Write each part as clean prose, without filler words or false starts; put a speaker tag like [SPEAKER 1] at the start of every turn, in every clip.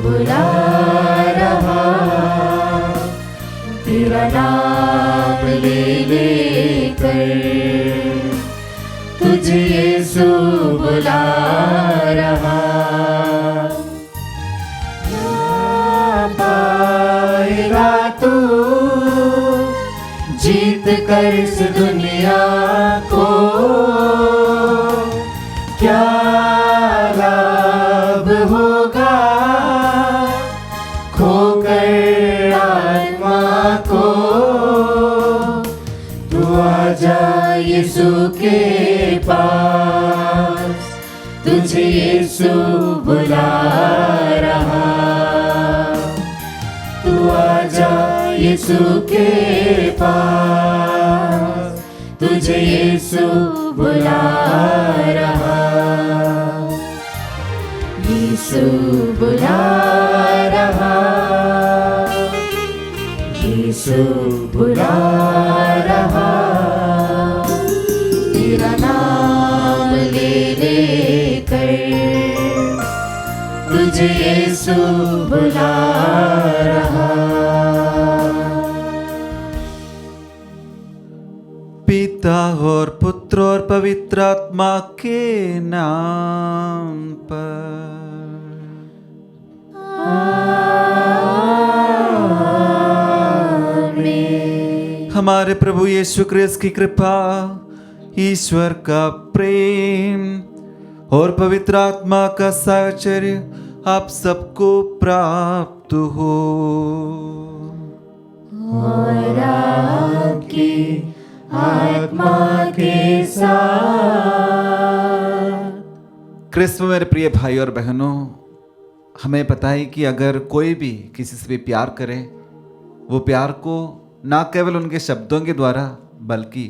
[SPEAKER 1] बुला रहा, तेरा नाम ले लेकर तुझे यीशु बुला रहा। क्या पाएगा तू जीत कर इस दुनिया को, क्या लाभ होगा खोकर आत्मा को। तू आजा यीशु के पास, तुझे यीशु बुला रहा। तू आजा यीशु के पास, तुझे यीशु बुला रहा। यीशु बुला रहा, यीशु बुला रहा, तेरा नाम ले लेकर तुझे यीशु बुला रहा।
[SPEAKER 2] पिता और पुत्र और पवित्र आत्मा के नाम पर
[SPEAKER 1] आमीन।
[SPEAKER 2] हमारे प्रभु यीशु क्रिस्त की कृपा, ईश्वर का प्रेम और पवित्र आत्मा का साहचर्य आप सबको प्राप्त हो।
[SPEAKER 1] और आपकी आत्मा के साथ।
[SPEAKER 2] क्रिस्त में मेरे प्रिय भाई और बहनों, हमें पता है कि अगर कोई भी किसी से भी प्यार करे, वो प्यार को ना केवल उनके शब्दों के द्वारा बल्कि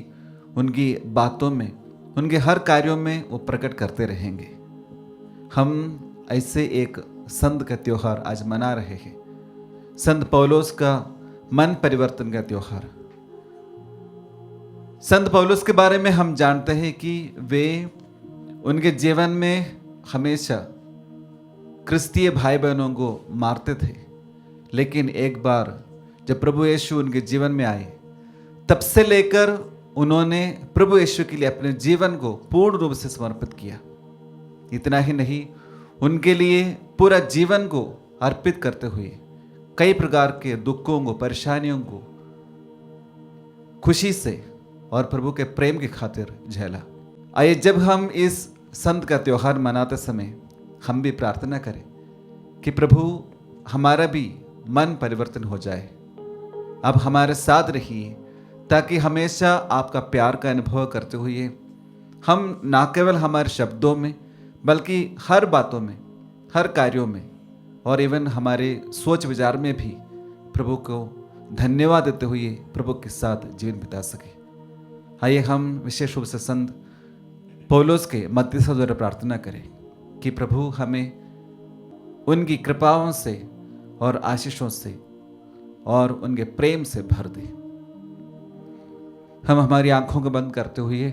[SPEAKER 2] उनकी बातों में, उनके हर कार्यों में वो प्रकट करते रहेंगे। हम ऐसे एक संत का त्योहार आज मना रहे हैं, संत पौलुस का मन परिवर्तन का त्योहार। संत पौलुस के बारे में हम जानते हैं कि वे उनके जीवन में हमेशा क्रिस्तीय भाई बहनों को मारते थे, लेकिन एक बार जब प्रभु यीशु उनके जीवन में आए, तब से लेकर उन्होंने प्रभु यीशु के लिए अपने जीवन को पूर्ण रूप से समर्पित किया। इतना ही नहीं, उनके लिए पूरा जीवन को अर्पित करते हुए कई प्रकार के दुखों को, परेशानियों को खुशी से और प्रभु के प्रेम की खातिर झेला। आइए जब हम इस संत का त्योहार मनाते समय हम भी प्रार्थना करें कि प्रभु हमारा भी मन परिवर्तन हो जाए, अब हमारे साथ रहिए, ताकि हमेशा आपका प्यार का अनुभव करते हुए हम ना केवल हमारे शब्दों में बल्कि हर बातों में, हर कार्यों में और इवन हमारे सोच विचार में भी प्रभु को धन्यवाद देते हुए प्रभु के साथ जीवन बिता सके। आइए हम विशेष रूप से संत पौलुस के मध्यस्थ द्वारा प्रार्थना करें कि प्रभु हमें उनकी कृपाओं से और आशीषों से और उनके प्रेम से भर दे। हम हमारी आंखों को बंद करते हुए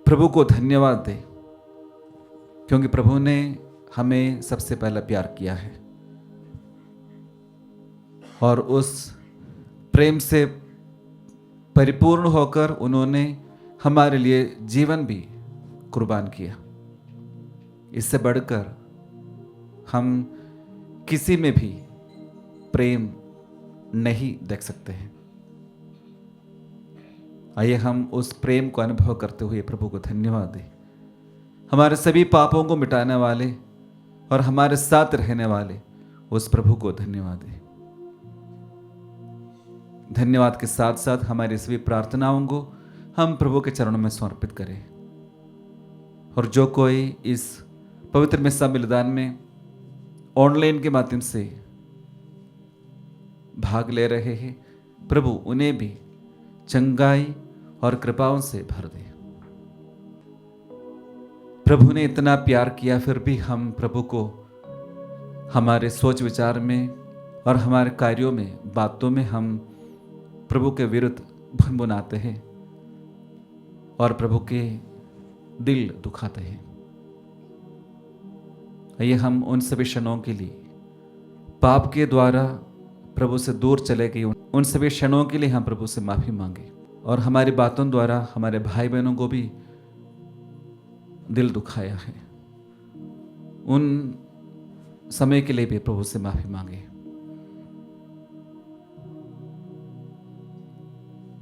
[SPEAKER 2] प्रभु को धन्यवाद दें, क्योंकि प्रभु ने हमें सबसे पहला प्यार किया है और उस प्रेम से परिपूर्ण होकर उन्होंने हमारे लिए जीवन भी कुर्बान किया। इससे बढ़कर हम किसी में भी प्रेम नहीं देख सकते हैं। आइए हम उस प्रेम को अनुभव करते हुए प्रभु को धन्यवाद दें। हमारे सभी पापों को मिटाने वाले और हमारे साथ रहने वाले उस प्रभु को धन्यवाद दें। धन्यवाद के साथ साथ हमारी सभी प्रार्थनाओं को हम प्रभु के चरणों में समर्पित करें। और जो कोई इस पवित्र मिस्सा बलिदान में ऑनलाइन के माध्यम से भाग ले रहे हैं, प्रभु उन्हें भी चंगाई और कृपाओं से भर दे। प्रभु ने इतना प्यार किया, फिर भी हम प्रभु को हमारे सोच विचार में और हमारे कार्यों में, बातों में हम प्रभु के विरुद्ध भुनभुनाते हैं और प्रभु के दिल दुखाते हैं। आइए हम उन सभी क्षणों के लिए, पाप के द्वारा प्रभु से दूर चले गए उन सभी क्षणों के लिए हम प्रभु से माफी मांगे, और हमारी बातों द्वारा हमारे भाई बहनों को भी दिल दुखाया है, उन समय के लिए भी प्रभु से माफी मांगे।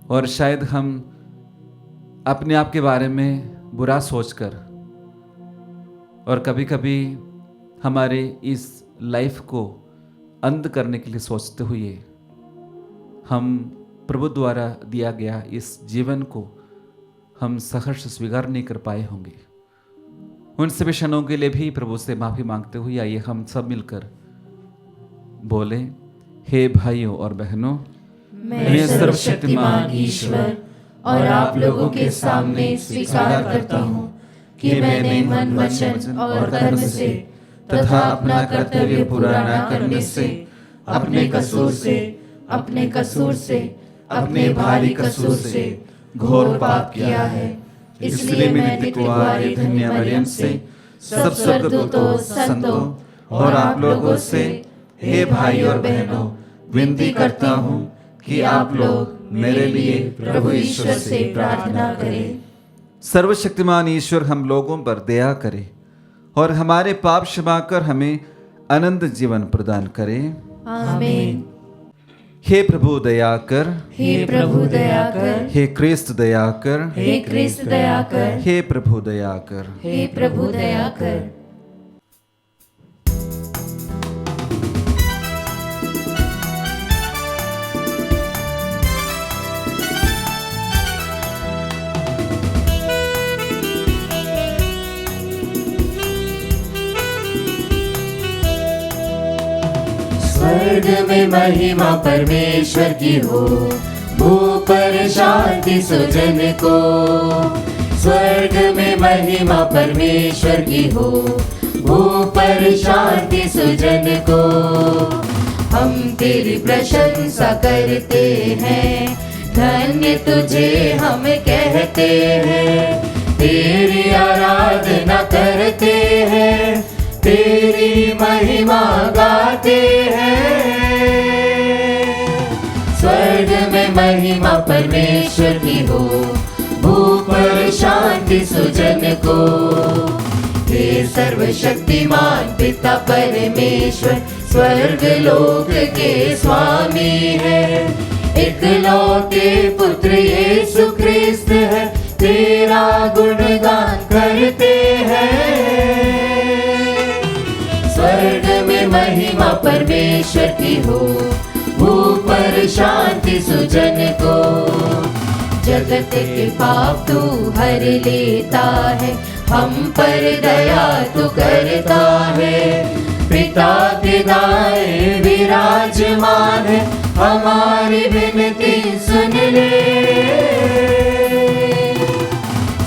[SPEAKER 2] और शायद हम अपने आप के बारे में बुरा सोचकर और कभी कभी हमारे इस लाइफ को अंत करने के लिए सोचते हुए हम प्रभु द्वारा दिया गया इस जीवन को हम सहर्ष स्वीकार नहीं कर पाए होंगे। उन सभी क्षणों के लिए भी प्रभु से माफी मांगते हुए आइए हम सब मिलकर बोले, हे भाइयों और बहनों,
[SPEAKER 1] मैं सर्वशक्तिमान ईश्वर और आप लोगों के सामने स्वीकार करता हूँ कि मैंने मन, वचन और कर्म से तथा अपना कर्तव्य पूरा न करने से, अपने कसूर से, अपने भारी कसूर से घोर पाप किया है। इसलिए मैं नित्य कुंवारी धन्य मरियम से, सब स्वर्गदूतों, संतों और आप लोगों से, हे भाई और बहनों, विनती करता हूँ कि आप लोग मेरे लिए प्रभु ईश्वर से प्रार्थना करें।
[SPEAKER 2] सर्वशक्तिमान ईश्वर हम लोगों पर दया करे और हमारे पाप क्षमा कर हमें अनंत जीवन प्रदान करे।
[SPEAKER 1] आमीन।
[SPEAKER 2] हे प्रभु दया कर,
[SPEAKER 1] हे प्रभु दया कर,
[SPEAKER 2] हे क्रिस्त दया कर,
[SPEAKER 1] हे क्रिस्त दया कर,
[SPEAKER 2] हे प्रभु दया कर।
[SPEAKER 1] हे प्रभु दया कर। स्वर्ग में महिमा परमेश्वर की हो, भू पर शांति सुजन को। स्वर्ग में महिमा परमेश्वर की हो, भू पर शांति सुजन को। हम तेरी प्रशंसा करते हैं, धन्य तुझे हम कहते हैं। तेरी आराधना करते हैं, तेरी महिमा गाते हैं। स्वर्ग में महिमा परमेश्वर की हो, भू पर शांति सुजन को। हे सर्वशक्तिमान पिता परमेश्वर, स्वर्ग लोक के स्वामी है। इकलौते पुत्र यीशु ख्रिस्त है, तेरा गुणगान करते हैं। स्वर्ग में महिमा परमेश्वर की हो, भू पर शांति सुजन को। जगत के पाप तू हर लेता है, हम पर दया तू करता है। पिता के दाएं विराजमान है, हमारी विनती सुन ले।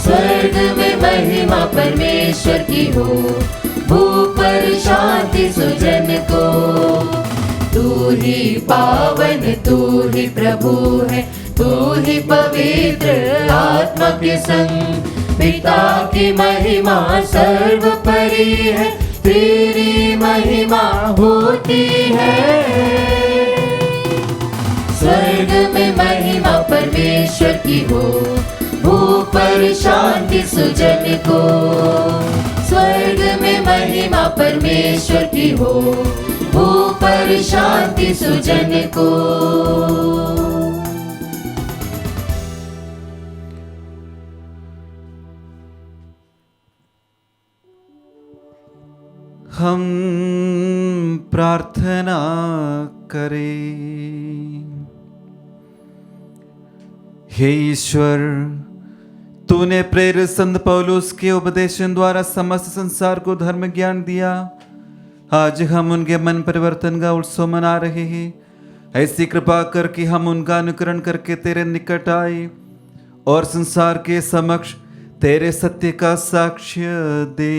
[SPEAKER 1] स्वर्ग में महिमा परमेश्वर की हो, भू पर शांति सुजन को। तू ही पावन, तू ही प्रभु है, तू ही पवित्र आत्मा के संग। पिता की महिमा सर्वोपरि है, तेरी महिमा होती है। स्वर्ग में महिमा परमेश्वर की हो, भू पर शांति सुजन को। स्वर्ग में महिमा परमेश्वर की हो, भू पर शांति सुजन को।
[SPEAKER 2] हम प्रार्थना करें। हे ईश्वर, तूने प्रेरित संत पौलुस के उपदेशन द्वारा समस्त संसार को धर्म ज्ञान दिया। आज हम उनके मन परिवर्तन का उत्सव मना रहे हैं। ऐसी कृपा कर कि हम उनका अनुकरण करके तेरे निकट आए और संसार के समक्ष तेरे सत्य का साक्ष्य दे।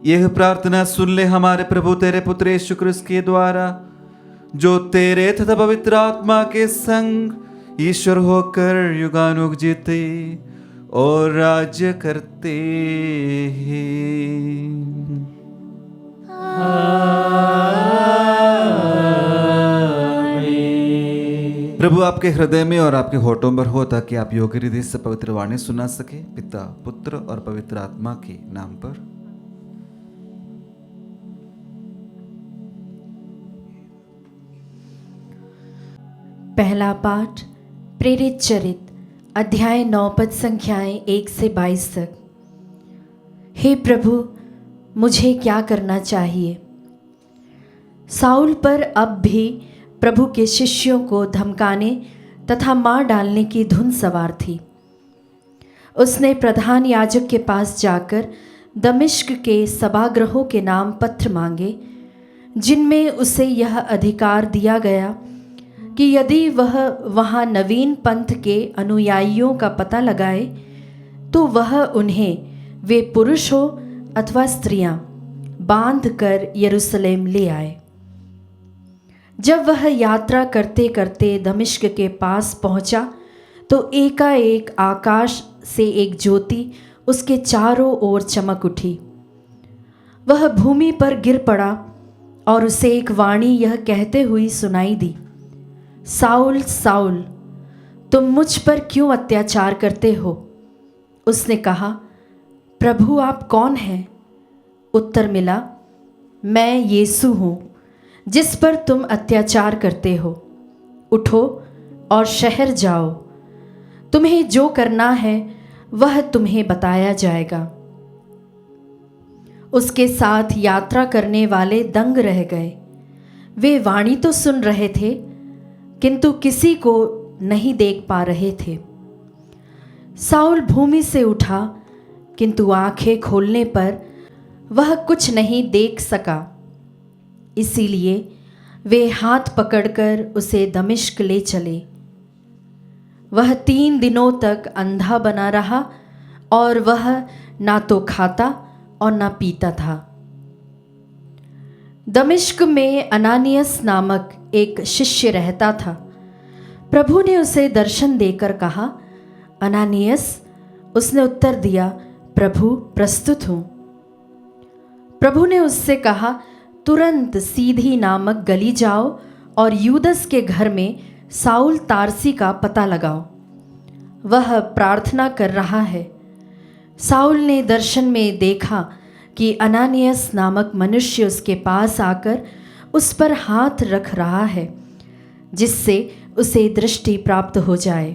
[SPEAKER 2] यह प्रार्थना सुन ले हमारे प्रभु तेरे पुत्र यीशु क्रिस्त के द्वारा, जो तेरे तथा पवित्र आत्मा के संग ईश्वर होकर युगानुग जीते और राज्य करते हैं। प्रभु आपके हृदय में और आपके होठों पर हो, ताकि आप योग्य हृदय से पवित्र वाणी सुना सके। पिता, पुत्र और पवित्र आत्मा के नाम पर।
[SPEAKER 1] पहला पाठ प्रेरित चरित अध्याय 9 पद संख्याएं 1 से 22 तक। हे प्रभु, मुझे क्या करना चाहिए? साउल पर अब भी प्रभु के शिष्यों को धमकाने तथा मार डालने की धुन सवार थी। उसने प्रधान याजक के पास जाकर दमिश्क के सभागृहों के नाम पत्र मांगे, जिनमें उसे यह अधिकार दिया गया कि यदि वह वहाँ नवीन पंथ के अनुयायियों का पता लगाए तो वह उन्हें, वे पुरुष हो अथवा स्त्रियां, बांध कर यरूशलेम ले आए। जब वह यात्रा करते करते दमिश्क के पास पहुंचा तो एकाएक आकाश से एक ज्योति उसके चारों ओर चमक उठी। वह भूमि पर गिर पड़ा और उसे एक वाणी यह कहते हुई सुनाई दी, साउल साउल, तुम मुझ पर क्यों अत्याचार करते हो? उसने कहा, प्रभु आप कौन हैं? उत्तर मिला, मैं यीशु हूँ जिस पर तुम अत्याचार करते हो। उठो और शहर जाओ, तुम्हें जो करना है वह तुम्हें बताया जाएगा। उसके साथ यात्रा करने वाले दंग रह गए। वे वाणी तो सुन रहे थे किंतु किसी को नहीं देख पा रहे थे। साउल भूमि से उठा किंतु आंखें खोलने पर वह कुछ नहीं देख सका। इसीलिए वे हाथ पकड़कर उसे दमिश्क ले चले। वह 3 दिनों तक अंधा बना रहा और वह ना तो खाता और ना पीता था। दमिश्क में अनानियस नामक एक शिष्य रहता था। प्रभु ने उसे दर्शन देकर कहा, अनानियस। उसने उत्तर दिया, प्रभु प्रस्तुत हूँ। प्रभु ने उससे कहा, तुरंत सीधी नामक गली जाओ और यूदस के घर में साउल तारसी का पता लगाओ। वह प्रार्थना कर रहा है। साउल ने दर्शन में देखा कि अनानियस नामक मनुष्य उसके पास आकर उस पर हाथ रख रहा है, जिससे उसे दृष्टि प्राप्त हो जाए।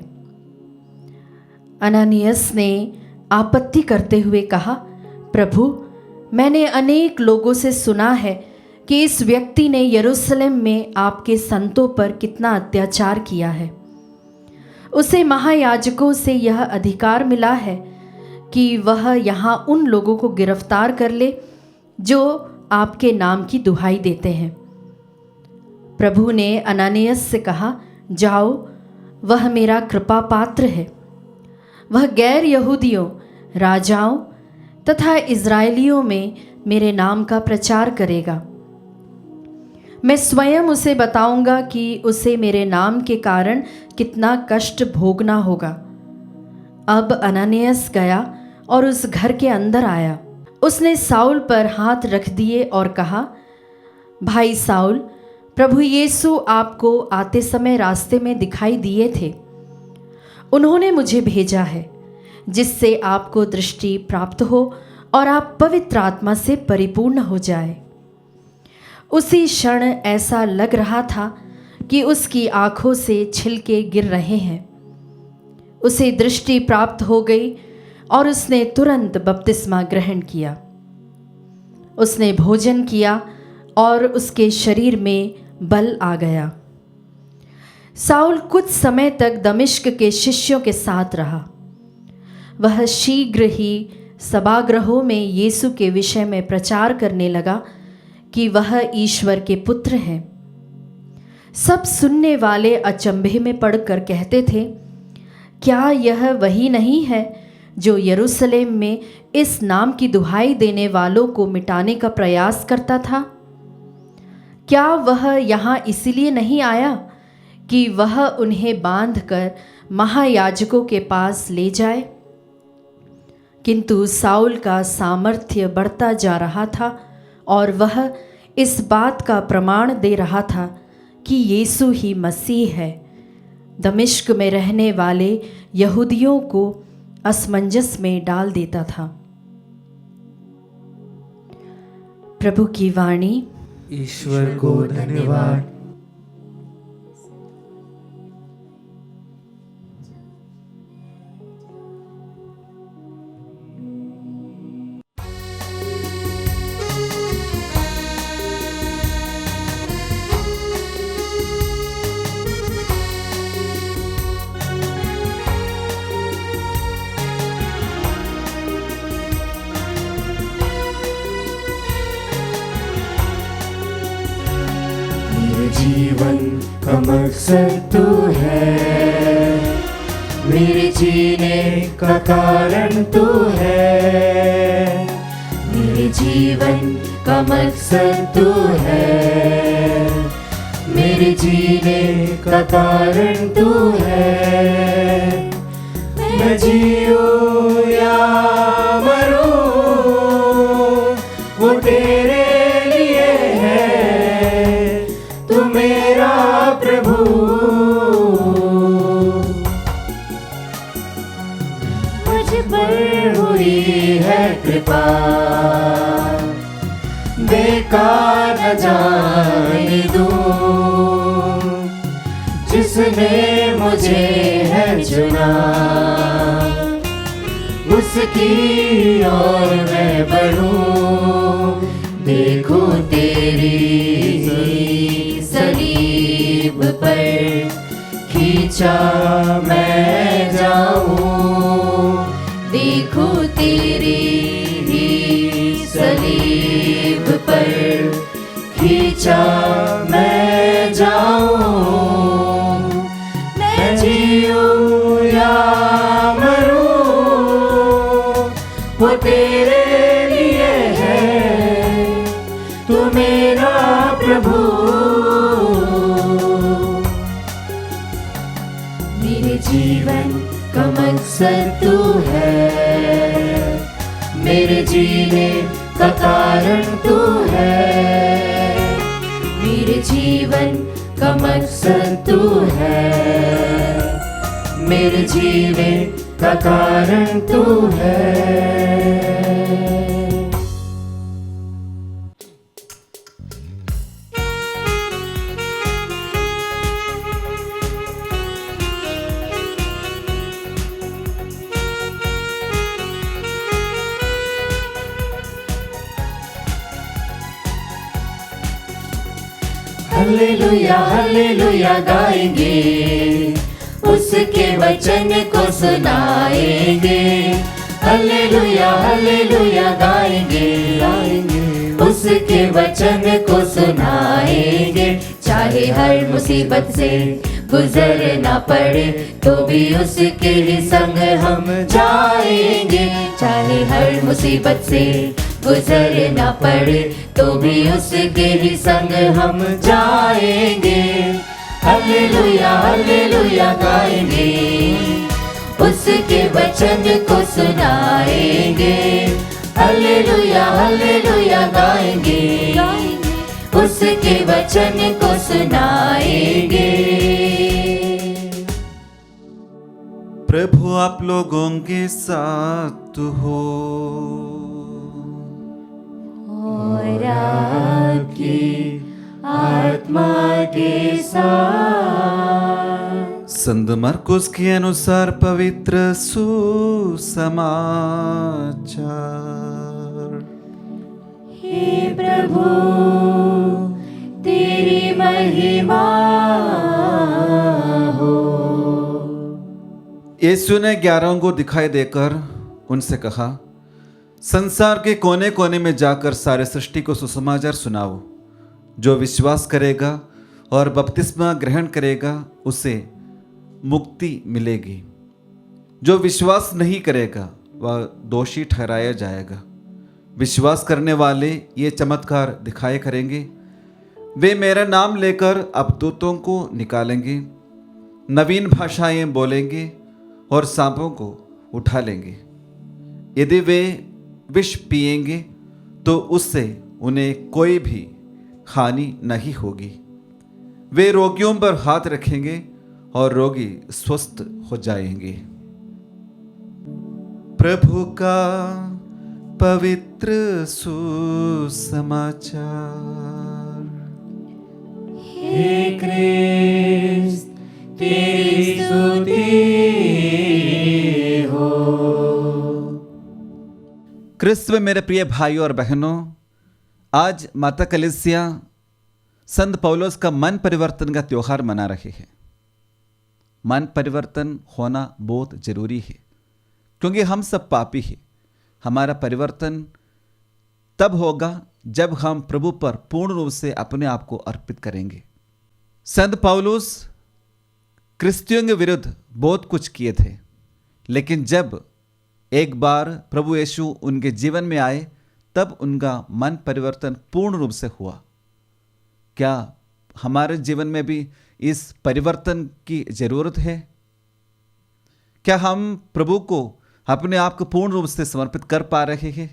[SPEAKER 1] अनानियस ने आपत्ति करते हुए कहा, प्रभु, मैंने अनेक लोगों से सुना है कि इस व्यक्ति ने यरूशलेम में आपके संतों पर कितना अत्याचार किया है। उसे महायाजकों से यह अधिकार मिला है कि वह यहाँ उन लोगों को गिरफ्तार कर ले जो आपके नाम की दुहाई देते हैं। प्रभु ने अनानियस से कहा, जाओ, वह मेरा कृपा पात्र है। वह गैर यहूदियों, राजाओं तथा इज़राइलियों में मेरे नाम का प्रचार करेगा। मैं स्वयं उसे बताऊंगा कि उसे मेरे नाम के कारण कितना कष्ट भोगना होगा। अब अनानियस गया और उस घर के अंदर आया। उसने साउल पर हाथ रख दिए और कहा, भाई साउल, प्रभु यीशु आपको आते समय रास्ते में दिखाई दिए थे। उन्होंने मुझे भेजा है जिससे आपको दृष्टि प्राप्त हो और आप पवित्र आत्मा से परिपूर्ण हो जाए। उसी क्षण ऐसा लग रहा था कि उसकी आंखों से छिलके गिर रहे हैं। उसे दृष्टि प्राप्त हो गई और उसने तुरंत बपतिस्मा ग्रहण किया। उसने भोजन किया और उसके शरीर में बल आ गया। साउल कुछ समय तक दमिश्क के शिष्यों के साथ रहा। वह शीघ्र ही सभागृहों में यीशु के विषय में प्रचार करने लगा कि वह ईश्वर के पुत्र हैं। सब सुनने वाले अचंभे में पड़कर कहते थे, क्या यह वही नहीं है जो यरूशलेम में इस नाम की दुहाई देने वालों को मिटाने का प्रयास करता था? क्या वह यहाँ इसलिए नहीं आया कि वह उन्हें बांधकर महायाजकों के पास ले जाए?
[SPEAKER 3] किंतु साउल का सामर्थ्य बढ़ता जा रहा था और वह इस बात का प्रमाण दे रहा था कि यीशु ही मसीह है। दमिश्क में रहने वाले यहूदियों को असमंजस में डाल देता था। प्रभु की वाणी।
[SPEAKER 1] ईश्वर को धन्यवाद। जीवन का मकसद तू है, मेरे जीने का कारण तू है। मेरे जीवन का मकसद तू है, मेरे जीने का कारण तू है। मैं जीऊं या मरूं वो तेरे लिए है, तू मेरा प्रभु। मुझ पर हुई है कृपा, बेकार न जाने दूं, जिसने मुझे है चुना, उसकी ओर मैं बढ़ूं। देखूं तेरी सलीब पर खींचा मैं जाऊं, देखूं तेरी सलीब पर खींचा मैं जाऊं। मैं जीऊं या मरूं वो तेरे लिए है, तू मेरा प्रभु। मेरे जीवन का मकसद तू है, मेरे जीने का कारण तू है। मेरे जीवन का मकसद तू है, मेरे जीने का कारण तू है। हालेलुया हालेलुया गाएंगे, उसके वचन को सुनाएंगे। हालेलुया हालेलुया गाएंगे, उसके वचन को सुनाएंगे। चाहे हर मुसीबत से गुजरना पड़े तो भी उसके ही संग हम जाएंगे। चाहे हर मुसीबत से गुजरना पड़े तो भी उसके ही संग हम जाएंगे। हालेलुया हालेलुया गाएंगे, उसके वचन को सुनाएंगे। हालेलुया हालेलुया गाएंगे, उसके वचन को सुनाएंगे।
[SPEAKER 2] प्रभु आप लोगों के साथ हो
[SPEAKER 3] और आपकी आत्मा के साथ।
[SPEAKER 2] संत मरकुस के अनुसार पवित्र सुसमाचार।
[SPEAKER 3] हे प्रभु तेरी महिमा हो।
[SPEAKER 2] यीशु ने 11 को दिखाई देकर उनसे कहा, संसार के कोने कोने में जाकर सारे सृष्टि को सुसमाचार सुनाओ। जो विश्वास करेगा और बपतिस्मा ग्रहण करेगा उसे मुक्ति मिलेगी। जो विश्वास नहीं करेगा वह दोषी ठहराया जाएगा। विश्वास करने वाले ये चमत्कार दिखाए करेंगे। वे मेरा नाम लेकर अबदूतों को निकालेंगे, नवीन भाषाएं बोलेंगे और सांपों को उठा लेंगे। यदि वे विष पिएंगे तो उससे उन्हें कोई भी हानि नहीं होगी। वे रोगियों पर हाथ रखेंगे और रोगी स्वस्थ हो जाएंगे। प्रभु का पवित्र सुसमाचार।
[SPEAKER 1] हे क्रिस्त तेरी स्तुति हो।
[SPEAKER 2] क्रिस्त में मेरे प्रिय भाइयों और बहनों, आज माता कलीसिया संत पौलुस का मन परिवर्तन का त्योहार मना रहे हैं। मन परिवर्तन होना बहुत जरूरी है, क्योंकि हम सब पापी हैं। हमारा परिवर्तन तब होगा जब हम प्रभु पर पूर्ण रूप से अपने आप को अर्पित करेंगे। संत पौलुस क्रिस्तियों के विरुद्ध बहुत कुछ किए थे, लेकिन जब एक बार प्रभु यीशु उनके जीवन में आए तब उनका मन परिवर्तन पूर्ण रूप से हुआ। क्या हमारे जीवन में भी इस परिवर्तन की जरूरत है? क्या हम प्रभु को अपने आप को पूर्ण रूप से समर्पित कर पा रहे हैं?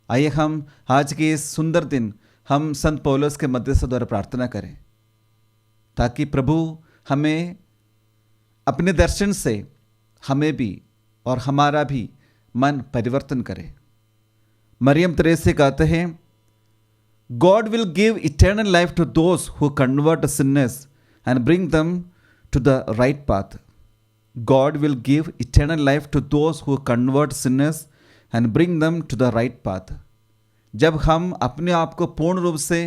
[SPEAKER 2] आइए हम आज के इस सुंदर दिन हम संत पौलुस के मध्यस्थ द्वारा प्रार्थना करें, ताकि प्रभु हमें अपने दर्शन से हमें भी और हमारा भी मन परिवर्तन करे। मरियम त्रेसे कहते हैं, God will give eternal life to those who convert sinners and bring them to the right path. God will give eternal life to those who convert sinners and bring them to the right path. जब हम अपने आप को पूर्ण रूप से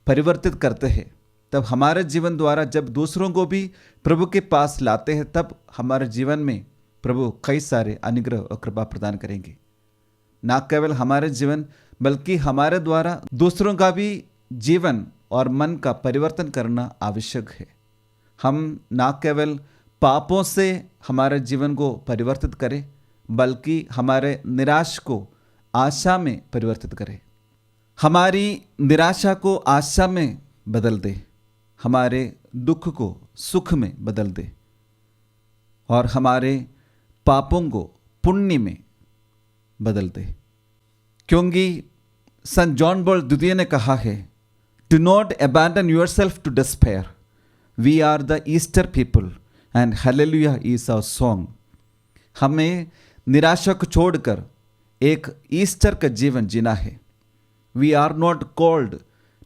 [SPEAKER 2] परिवर्तित करते हैं, तब हमारे जीवन द्वारा जब दूसरों को भी प्रभु के पास लाते हैं, तब हमारे जीवन में प्रभु कई सारे अनुग्रह और कृपा प्रदान करेंगे। ना केवल हमारे जीवन, बल्कि हमारे द्वारा दूसरों का भी जीवन और मन का परिवर्तन करना आवश्यक है। हम ना केवल पापों से हमारे जीवन को परिवर्तित करें, बल्कि हमारे निराश को आशा में परिवर्तित करें। हमारी निराशा को आशा में बदल दे, हमारे दुख को सुख में बदल दे और हमारे पापों को पुण्य में बदल दे। क्योंकि संत जॉन पॉल द्वितीय ने कहा है, do not abandon yourself to despair, we are the Easter people and hallelujah is our song. हमें निराशा को छोड़कर एक ईस्टर का जीवन जीना है। We are not called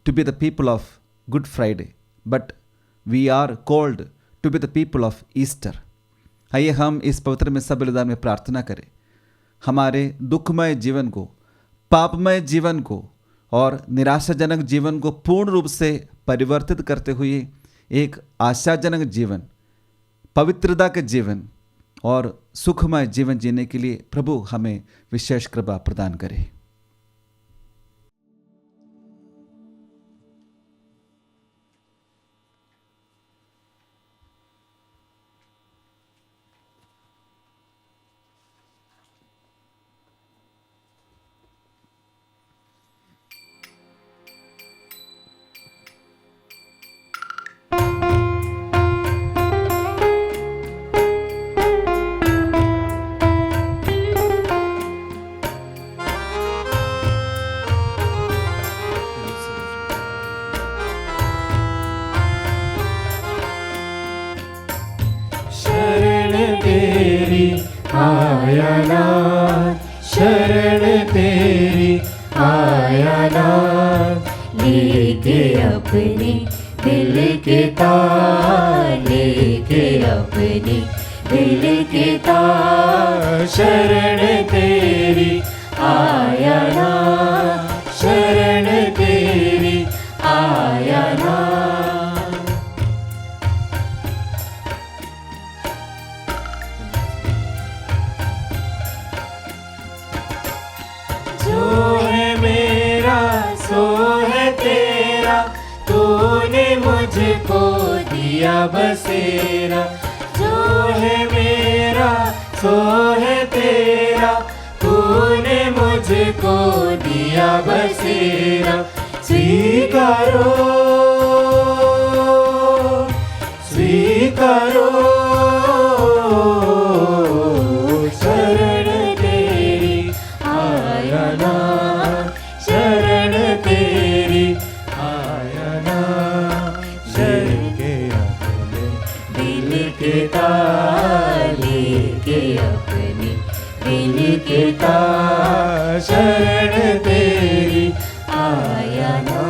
[SPEAKER 2] to be the people of Good Friday, but we are called to be the people of Easter. आइए हम इस पवित्र में सब बलिदान में प्रार्थना करें, हमारे दुखमय जीवन को, पापमय जीवन को और निराशाजनक जीवन को पूर्ण रूप से परिवर्तित करते हुए एक आशाजनक जीवन, पवित्रता के जीवन और सुखमय जीवन जीने के लिए प्रभु हमें विशेष कृपा प्रदान करे।
[SPEAKER 1] शरण तेरी आया नाथ, लेके अपने दिल के तार, लेके अपने दिल के तार। शरण तेरी आया नाथ, शरण तेरी आया नाथ। जो है मेरा सो है तेरा, तूने मुझको दिया बसेरा। जो है मेरा सो है तेरा, तूने मुझको दिया बसेरा। स्वीकारो स्वीकारो, शरण तेरी ना शरण तेरी, आया ना शरण के अपने दिल के तार लेके, अपने दिल के तार शरण तेरी आया ना।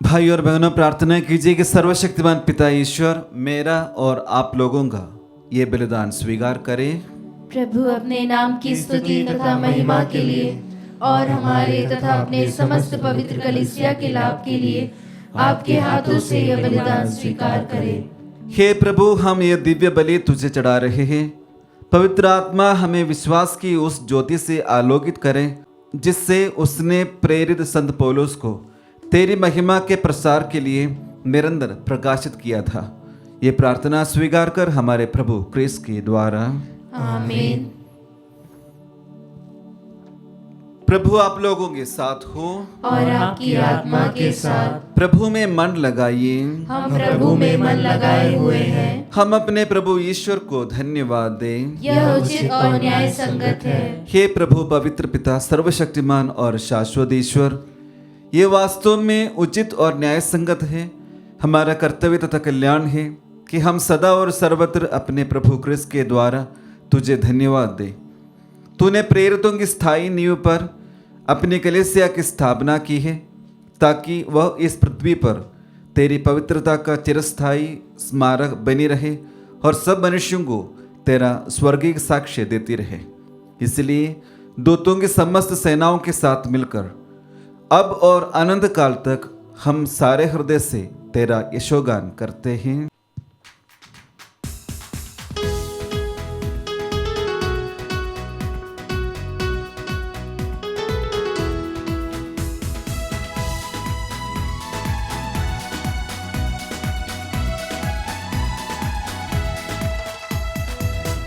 [SPEAKER 2] भाई और बहनों, प्रार्थना कीजिए कि सर्वशक्तिमान पिता ईश्वर मेरा और आप लोगों का ये बलिदान स्वीकार करे।
[SPEAKER 3] प्रभु अपने नाम की स्तुति तथा महिमा के लिए और हमारे तथा अपने समस्त पवित्र कलीसिया के लाभ के लिए आपके हाथों से यह बलिदान स्वीकार करें।
[SPEAKER 2] हे प्रभु, हम ये दिव्य बलि तुझे चढ़ा रहे हैं। पवित्र आत्मा हमें विश्वास की उस ज्योति से आलोकित करे जिससे उसने प्रेरित संत पौलुस को तेरी महिमा के प्रसार के लिए निरंतर प्रकाशित किया था। ये प्रार्थना स्वीकार कर हमारे प्रभु क्रिस्त के द्वारा।
[SPEAKER 3] आमीन।
[SPEAKER 2] प्रभु आप लोगों के साथ हो
[SPEAKER 3] और आपकी आत्मा के साथ।
[SPEAKER 2] प्रभु में मन लगाइए।
[SPEAKER 3] हम प्रभु में मन लगाए हुए हैं।
[SPEAKER 2] हम अपने प्रभु ईश्वर को धन्यवाद दें।
[SPEAKER 3] यह उचित और न्याय संगत है।
[SPEAKER 2] हे प्रभु पवित्र पिता, सर्वशक्तिमान और शाश्वत ईश्वर, ये वास्तव में उचित और न्याय संगत है। हमारा कर्तव्य तथा कल्याण है कि हम सदा और सर्वत्र अपने प्रभु क्रिस्त के द्वारा तुझे धन्यवाद दें। तूने प्रेरितों की स्थायी नींव पर अपनी कलीसिया की स्थापना की है ताकि वह इस पृथ्वी पर तेरी पवित्रता का चिरस्थायी स्मारक बनी रहे और सब मनुष्यों को तेरा स्वर्गीय साक्ष्य देती रहे। इसलिए दूतों की समस्त सेनाओं के साथ मिलकर अब और अनंत काल तक हम सारे हृदय से तेरा यशोगान करते हैं।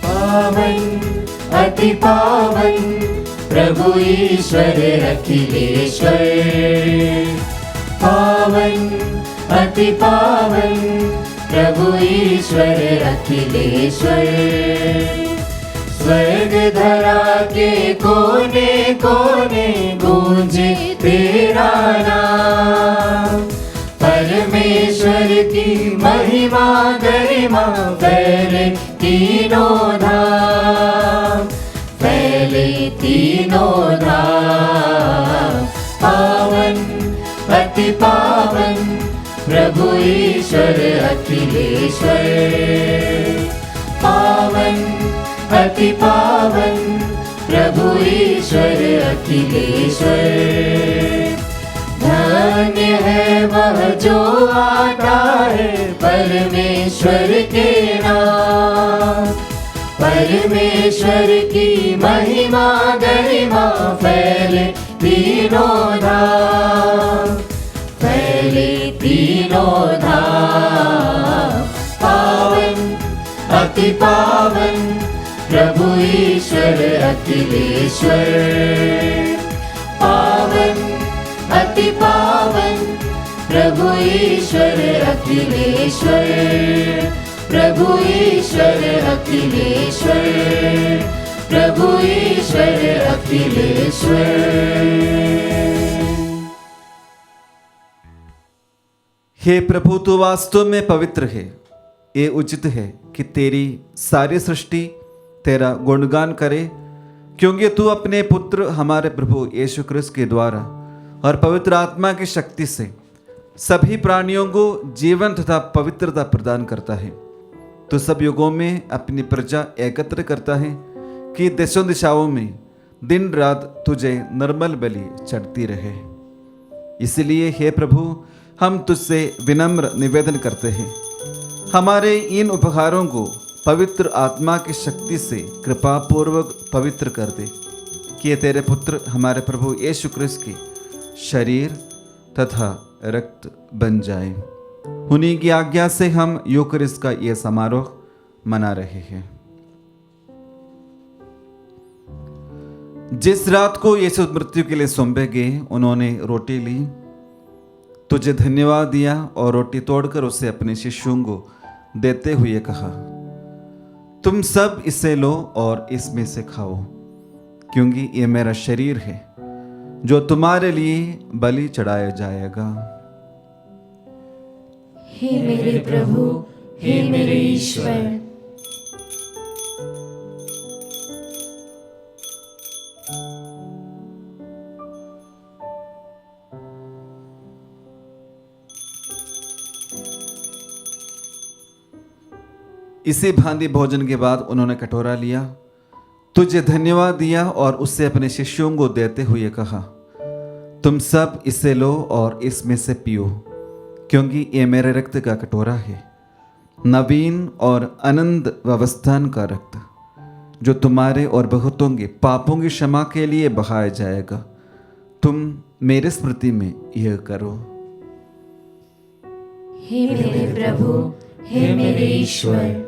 [SPEAKER 1] पावन अति पावन प्रभु ईश्वर अखिलेश्वर, पावन अति पावन प्रभु ईश्वर अखिलेश्वर। स्वर्ग धरा के कोने कोने गूंजे तेरा नाम, परमेश्वर की महिमा गरिमा फैले तीनों धाम, फैले तीनों धाम। पावन अति पावन प्रभु ईश्वर अखिलेश्वर, पावन अति पावन प्रभु ईश्वर अखिलेश्वर। धन्य है वह जो आता है परमेश्वर के नाम, परमेश्वर की महिमा गरिमा फैले तीनों धाम, फैले तीनों धाम। पावन अति पावन प्रभु ईश्वर अखिलेश्वर, पावन अति पावन प्रभु ईश्वर अखिलेश्वर, प्रभु ईश्वर अखिलेश्वर, प्रभु ईश्वर अखिलेश्वर।
[SPEAKER 2] हे प्रभु, तू वास्तव में पवित्र है। ये उचित है कि तेरी सारी सृष्टि तेरा गुणगान करे, क्योंकि तू अपने पुत्र हमारे प्रभु यीशु क्रिस्त के द्वारा और पवित्र आत्मा की शक्ति से सभी प्राणियों को जीवन तथा पवित्रता प्रदान करता है। तो सब युगों में अपनी प्रजा एकत्र करता है कि देशों दिशाओं में दिन रात तुझे निर्मल बलि चढ़ती रहे। इसलिए हे प्रभु, हम तुझसे विनम्र निवेदन करते हैं, हमारे इन उपहारों को पवित्र आत्मा की शक्ति से कृपा पूर्वक पवित्र कर दे कि ये तेरे पुत्र हमारे प्रभु यीशु क्रिस्त की शरीर तथा रक्त बन जाए। उन्हीं की आज्ञा से हम यूकरिस्ट का यह समारोह मना रहे हैं। जिस रात को यीशु मृत्यु के लिए सौंपे गए, उन्होंने रोटी ली, तुझे धन्यवाद दिया और रोटी तोड़कर उसे अपने शिष्यों को देते हुए कहा, तुम सब इसे लो और इसमें से खाओ, क्योंकि ये मेरा शरीर है जो तुम्हारे लिए बलि चढ़ाया जाएगा।
[SPEAKER 3] हे मेरे प्रभु, हे मेरे ईश्वर।
[SPEAKER 2] इसी भांति भोजन के बाद उन्होंने कटोरा लिया, तुझे धन्यवाद दिया और उससे अपने शिष्यों को देते हुए कहा, तुम सब इसे लो और इसमें से पियो, क्योंकि ये मेरे रक्त का कटोरा है, नवीन और अनंत व्यवस्थान का रक्त, जो तुम्हारे और बहुतों के पापों की क्षमा के लिए बहाया जाएगा। तुम मेरे स्मृति में यह करो।
[SPEAKER 3] हे मेरे प्रभु, हे मेरे ईश्वर।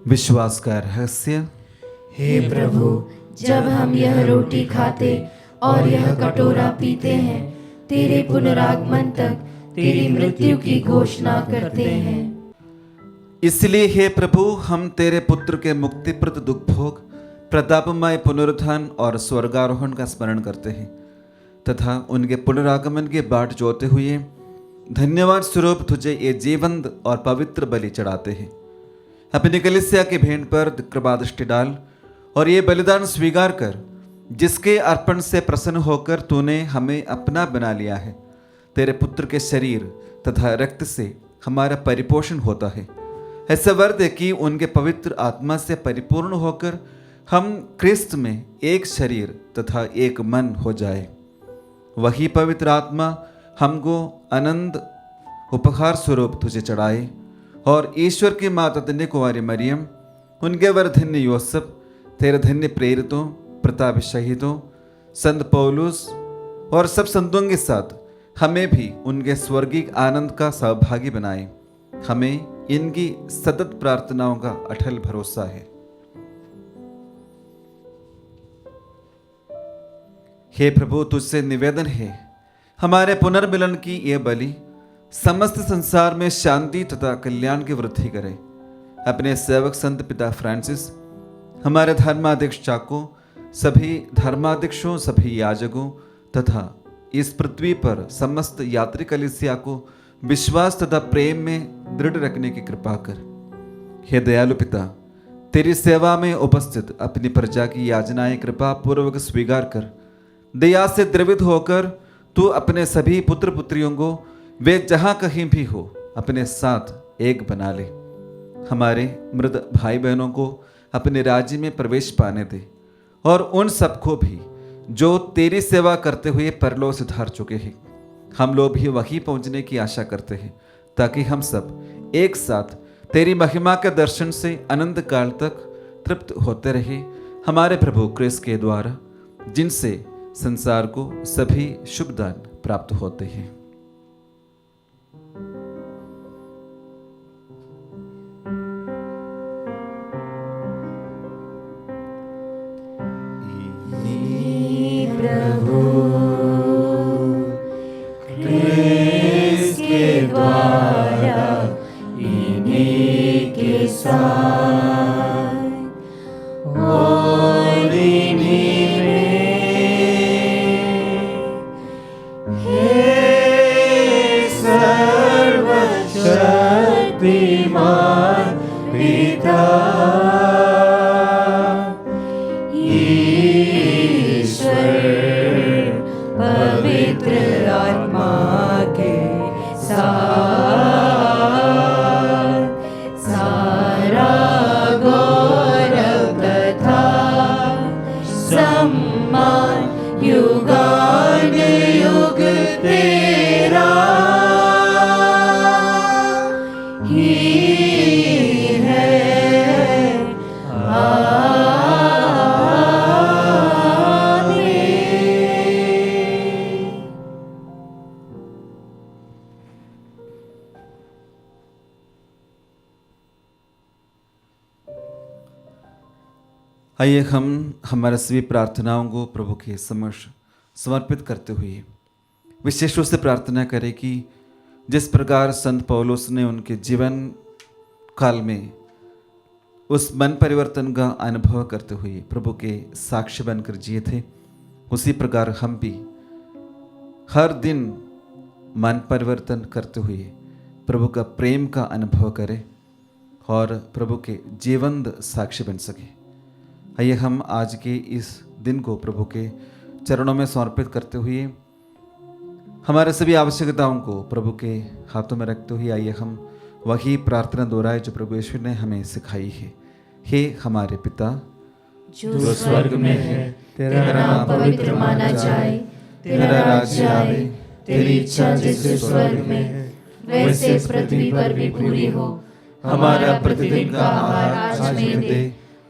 [SPEAKER 2] विश्वास का रहस्य।
[SPEAKER 1] हे प्रभु,
[SPEAKER 3] जब हम यह रोटी खाते और यह कटोरा पीते हैं, तेरे पुनरागमन तक तेरी मृत्यु की घोषणा करते हैं।
[SPEAKER 2] इसलिए हे प्रभु, हम तेरे पुत्र के मुक्तिप्रद दुख भोग, प्रतापमय पुनरुत्थान और स्वर्गारोहण का स्मरण करते हैं तथा उनके पुनरागमन के बाट जोते हुए धन्यवाद स्वरूप तुझे ये जीवंत और पवित्र बलि चढ़ाते हैं। अपनी कलीसिया के भेंट पर कृपा दृष्टि डाल और ये बलिदान स्वीकार कर, जिसके अर्पण से प्रसन्न होकर तूने हमें अपना बना लिया है। तेरे पुत्र के शरीर तथा रक्त से हमारा परिपोषण होता है। ऐसा वर दे कि उनके पवित्र आत्मा से परिपूर्ण होकर हम क्रिस्त में एक शरीर तथा एक मन हो जाए। वही पवित्र आत्मा हमको अनंत उपहार स्वरूप तुझे चढ़ाए और ईश्वर की माता धन्य कुंवारी मरियम, उनके वर धन्य योसेफ, तेरे धन्य प्रेरितों, प्रतापी शहीदों, संत पौलुस और सब संतों के साथ हमें भी उनके स्वर्गीय आनंद का सहभागी बनाए। हमें इनकी सतत प्रार्थनाओं का अटल भरोसा है। हे प्रभु, तुझसे निवेदन है, हमारे पुनर्मिलन की यह बलि समस्त संसार में शांति तथा कल्याण की वृद्धि करे। अपने सेवक संत पिता फ्रांसिस, हमारे धर्माध्यक्ष चाको, सभी धर्माध्यक्षों, सभी याजकों तथा इस पृथ्वी पर समस्त यात्री कलीसिया को विश्वास तथा प्रेम में दृढ़ रखने की कृपा कर। हे दयालु पिता, तेरी सेवा में उपस्थित अपनी प्रजा की याचनाएं कृपा पूर्वक स्वीकार कर। दया से द्रवित होकर तू अपने सभी पुत्र पुत्रियों को वे जहां कहीं भी हो अपने साथ एक बना ले। हमारे मृत भाई बहनों को अपने राज्य में प्रवेश पाने दे और उन सबको भी जो तेरी सेवा करते हुए परलोक से धार चुके हैं। हम लोग भी वहीं पहुंचने की आशा करते हैं, ताकि हम सब एक साथ तेरी महिमा के दर्शन से अनंत काल तक तृप्त होते रहे। हमारे प्रभु क्रिस्त के द्वारा, जिनसे संसार को सभी शुभ दान प्राप्त होते हैं।
[SPEAKER 3] प्रभु क्रिस्त के द्वारा इन्हीं के साथ और इन्हीं में हे सर्वशक्तिमान पिता पवित्र आत्मा के साथ सारा गौरव तथा सम्मान युगानुयुग तेरा ही है।
[SPEAKER 2] आइए हम हमारे सभी प्रार्थनाओं को प्रभु के समक्ष समर्पित करते हुए विशेष रूप से प्रार्थना करें कि जिस प्रकार संत पौलुस ने उनके जीवन काल में उस मन परिवर्तन का अनुभव करते हुए प्रभु के साक्ष्य बनकर जिए थे, उसी प्रकार हम भी हर दिन मन परिवर्तन करते हुए प्रभु का प्रेम का अनुभव करें और प्रभु के जीवंत साक्षी बन सके। आइए हम आज के इस दिन को प्रभु के चरणों में समर्पित करते हुए हमारे सभी आवश्यकताओं को प्रभु के हाथों में रखते हुए आइए हम वही प्रार्थना दोहराए जो प्रभु यीशु ने हमें सिखाई है। हे हमारे पिता
[SPEAKER 1] जो स्वर्ग में है, तेरा नाम पवित्र माना जाए, तेरा राज्य आए, तेरी इच्छा जैसे स्वर्ग में है वैसे पृथ्वी पर भी पूरी हो। हमारा प्रतिदिन का आहार आज हमें दे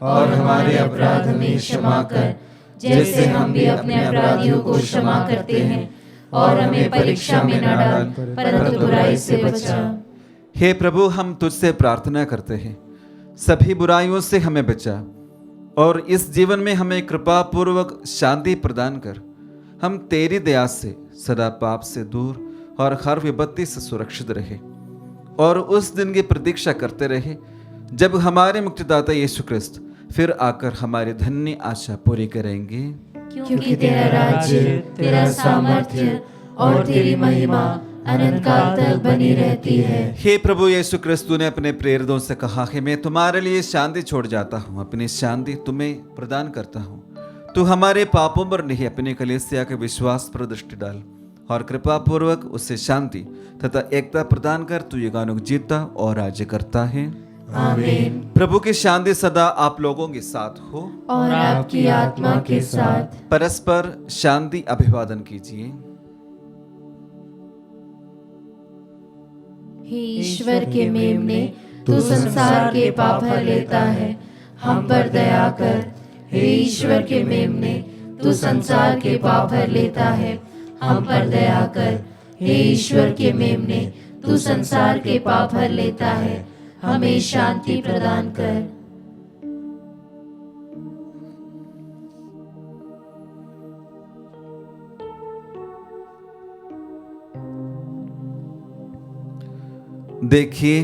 [SPEAKER 1] और हमारे अपराध हमें क्षमा कर जैसे हम भी अपने अपराधियों को क्षमा करते हैं, और हमें परीक्षा में न डाल परंतु बुराई से बचा।
[SPEAKER 2] हे प्रभु, हम तुझसे प्रार्थना करते हैं, सभी बुराइयों से हमें बचा और इस जीवन में हमें कृपा पूर्वक शांति प्रदान कर हम तेरी दया से सदा पाप से दूर और हर विपत्ति से सुरक्षित रहे और उस दिन की प्रतीक्षा करते रहे जब हमारे मुक्तिदाता यीशु ख्रिस्त फिर आकर हमारी धन्य आशा पूरी करेंगे।
[SPEAKER 1] क्योंकि तेरा राज्य, तेरा सामर्थ्य और तेरी महिमा अनंत काल तक बनी रहती है।
[SPEAKER 2] हे प्रभु यीशु ख्रिस्त, तूने अपने प्रेरितों से कहा है, मैं तुम्हारे लिए शांति छोड़ जाता हूँ, अपनी शांति तुम्हें प्रदान करता हूँ। तू हमारे पापों पर नहीं अपनी कलीसिया के विश्वास पर दृष्टि डाल और कृपा पूर्वक उससे शांति तथा एकता प्रदान कर तू युगानुग जीता और राज्य करता है।
[SPEAKER 1] आमीन।
[SPEAKER 2] प्रभु की शांति सदा आप लोगों के साथ हो
[SPEAKER 1] और आपकी आत्मा के साथ।
[SPEAKER 2] परस्पर शांति अभिवादन कीजिए।
[SPEAKER 1] हे ईश्वर के मेमने, तू संसार के पाप हर लेता है, हम पर दया कर। हे ईश्वर के मेमने, तू संसार के पाप हर लेता है, हम पर दया कर। हे ईश्वर के मेमने, तू संसार के पाप हर लेता है, हमें शांति प्रदान कर।
[SPEAKER 2] देखिए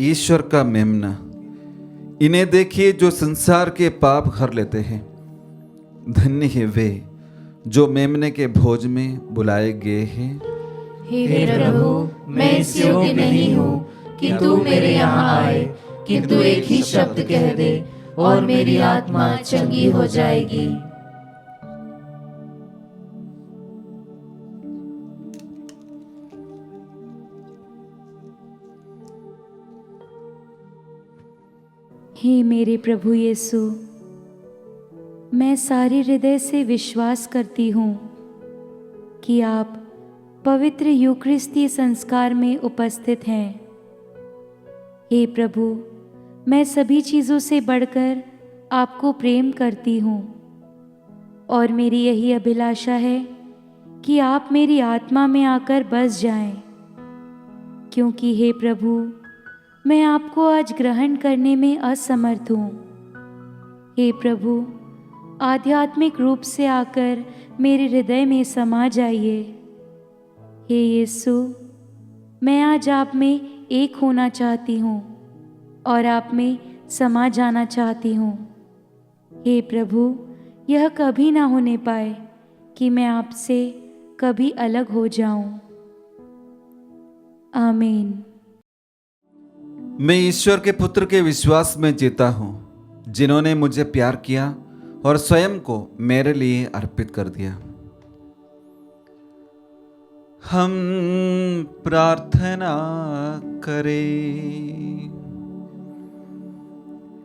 [SPEAKER 2] ईश्वर का मेमना, इन्हें देखिए जो संसार के पाप हर लेते हैं। धन्य है वे जो मेमने के भोज में बुलाए गए हैं।
[SPEAKER 1] हे प्रभु, मैं इस योग्य नहीं हूँ कि तू मेरे यहाँ आए, किंतु एक ही शब्द कह दे और मेरी आत्मा चंगी हो जाएगी।
[SPEAKER 4] हे मेरे प्रभु यीशु, मैं सारे हृदय से विश्वास करती हूँ कि आप पवित्र यूकरिस्ती संस्कार में उपस्थित हैं। हे प्रभु, मैं सभी चीज़ों से बढ़कर आपको प्रेम करती हूँ और मेरी यही अभिलाषा है कि आप मेरी आत्मा में आकर बस जाएं, क्योंकि हे प्रभु, मैं आपको आज ग्रहण करने में असमर्थ हूँ। हे प्रभु, आध्यात्मिक रूप से आकर मेरे हृदय में समा जाइए। हे यीशु, मैं आज आप में एक होना चाहती हूँ और आप में समा जाना चाहती हूँ। हे प्रभु, यह कभी ना होने पाए कि मैं आपसे कभी अलग हो जाऊं। आमीन।
[SPEAKER 2] मैं ईश्वर के पुत्र के विश्वास में जीता हूँ, जिन्होंने मुझे प्यार किया और स्वयं को मेरे लिए अर्पित कर दिया। हम प्रार्थना करें।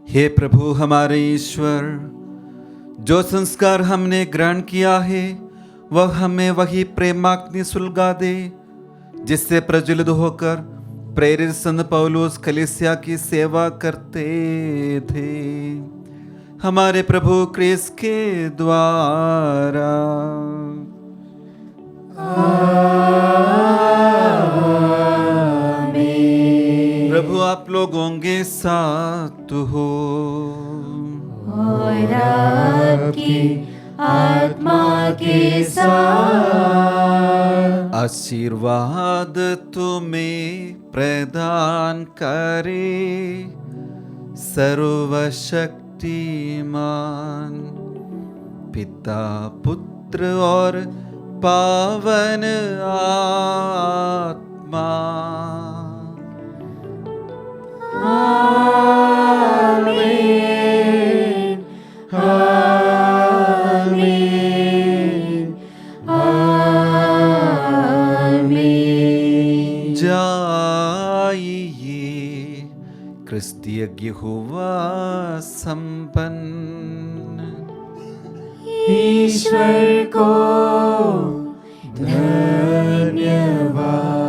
[SPEAKER 2] हे प्रभु हमारे ईश्वर, जो संस्कार हमने ग्रहण किया है वह हमें वही प्रेमाग्नि सुलगा दे जिससे प्रज्वलित होकर प्रेरित संत पौलुस कलीसिया की सेवा करते थे। हमारे प्रभु क्रिस्त के द्वारा। प्रभु आप लोगों के साथ हो
[SPEAKER 1] और आपकी आत्मा के साथ।
[SPEAKER 2] आशीर्वाद तुम्हें प्रदान करे सर्वशक्तिमान पिता पुत्र और पावन आत्मा।
[SPEAKER 1] आमीन आमीन आमीन।
[SPEAKER 2] जाइए क्रिस्तीय यहोवा संपन्न।
[SPEAKER 1] ईश्वर को धन्यवाद।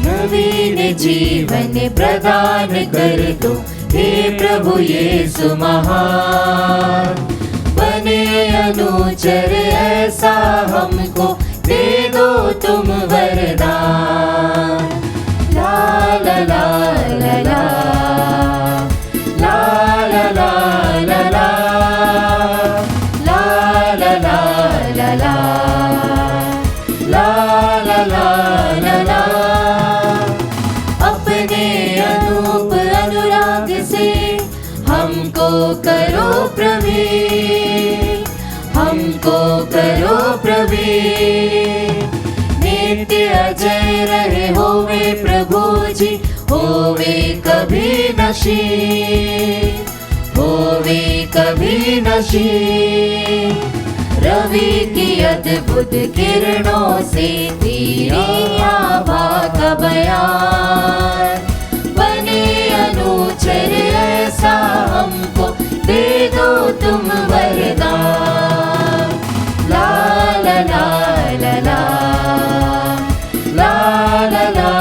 [SPEAKER 1] नवीन जीवन प्रदान कर दो हे प्रभु यीशु महान। बने अनुचर ऐसा हमको दे दो तुम वरदान। ला ला ला ला ला ला ला ला ला ला ला ला ला ला ला ला ला ला ला। अपने अनूप अनुराग से हमको करो प्रवीण, हमको करो प्रवीण। नित्य अजय रहे होवे प्रभु जी, होवे कभी नशीन, होवे कभी नशीन। रवि की अद्भुत किरणों से तेरी आभा का बयान। बने अनुचर ऐसा हमको दे दो तुम वरदान। ला ला ला ला ला ला ला ला